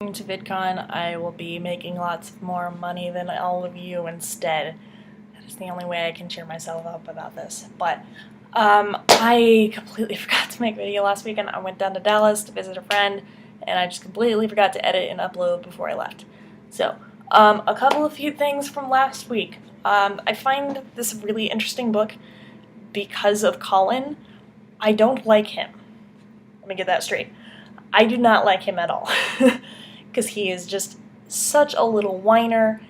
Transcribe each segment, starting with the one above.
To VidCon, I will be making lots more money than all of you instead. That is the only way I can cheer myself up about this. But I completely forgot to make a video last weekend. I went down to Dallas to visit a friend, and I just completely forgot to edit and upload before I left. So, a few things from last week. I find this a really interesting book because of Colin. I don't like him. Let me get that straight. I do not like him at all. Because he is just such a little whiner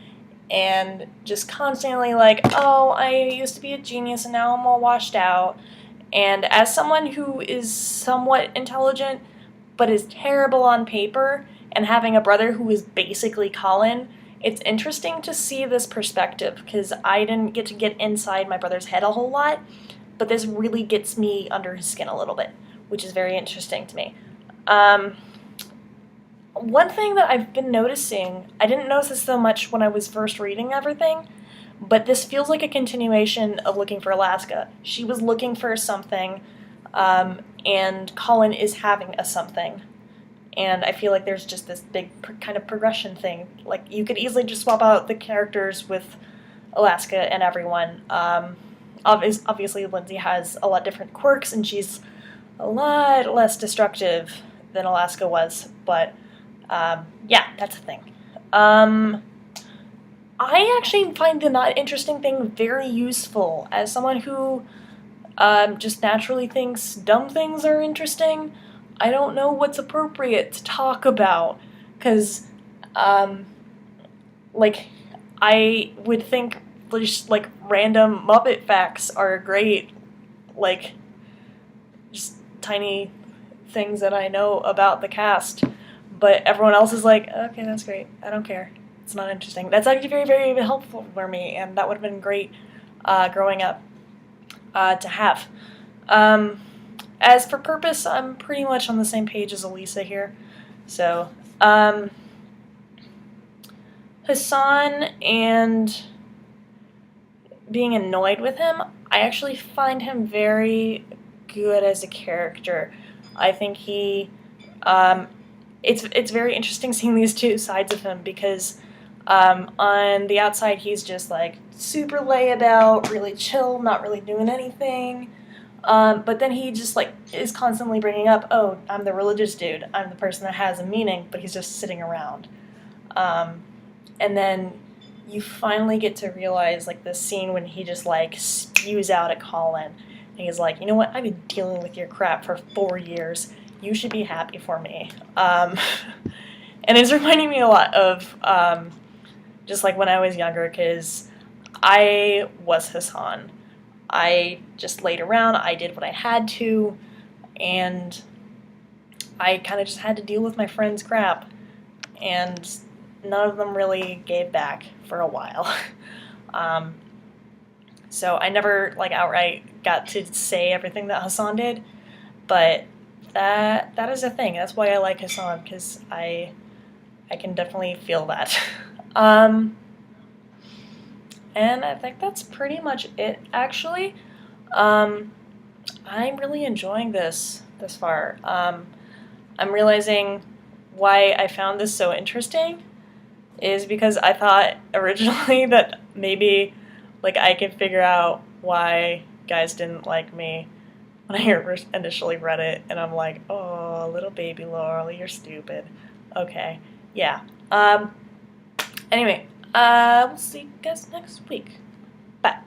and just constantly like, oh, I used to be a genius and now I'm all washed out. And as someone who is somewhat intelligent but is terrible on paper, and having a brother who is basically Colin, it's interesting to see this perspective because I didn't get to get inside my brother's head a whole lot, but this really gets me under his skin a little bit, which is very interesting to me. One thing that I've been noticing, I didn't notice this so much when I was first reading everything, but this feels like a continuation of looking for Alaska. She was looking for something, and Colin is having a something. And I feel like there's just this big kind of progression thing. Like, you could easily just swap out the characters with Alaska and everyone. Obviously, Lindsay has a lot different quirks, and she's a lot less destructive than Alaska was, but yeah, that's a thing. I actually find the not interesting thing very useful. As someone who just naturally thinks dumb things are interesting, I don't know what's appropriate to talk about, because, like, I would think just, like, random Muppet facts are great, like, just tiny things that I know about the cast, but everyone else is like, okay, that's great, I don't care, it's not interesting. That's actually very, very helpful for me, and that would have been great growing up to have. As for purpose, I'm pretty much on the same page as Elisa here. So, Hassan and being annoyed with him, I actually find him very good as a character. I think he, it's very interesting seeing these two sides of him because on the outside he's just like super layabout, really chill, not really doing anything. But then he just like is constantly bringing up, oh, I'm the religious dude, I'm the person that has a meaning, but he's just sitting around. And then you finally get to realize like this scene when he just like spews out at Colin, and he's like, you know what, I've been dealing with your crap for 4 years. You should be happy for me. And it's reminding me a lot of just like when I was younger, because I was Hassan. I just laid around, I did what I had to, and I kind of just had to deal with my friends' crap, and none of them really gave back for a while. So I never like outright got to say everything that Hassan did, but that is a thing. That's why I like Hassan, because I can definitely feel that. And I think that's pretty much it, actually. I'm really enjoying this far. I'm realizing why I found this so interesting is because I thought originally that maybe like I could figure out why guys didn't like me when I initially read it, and I'm like, oh, little baby Laurel, you're stupid. Okay, yeah. Anyway, we'll see you guys next week. Bye.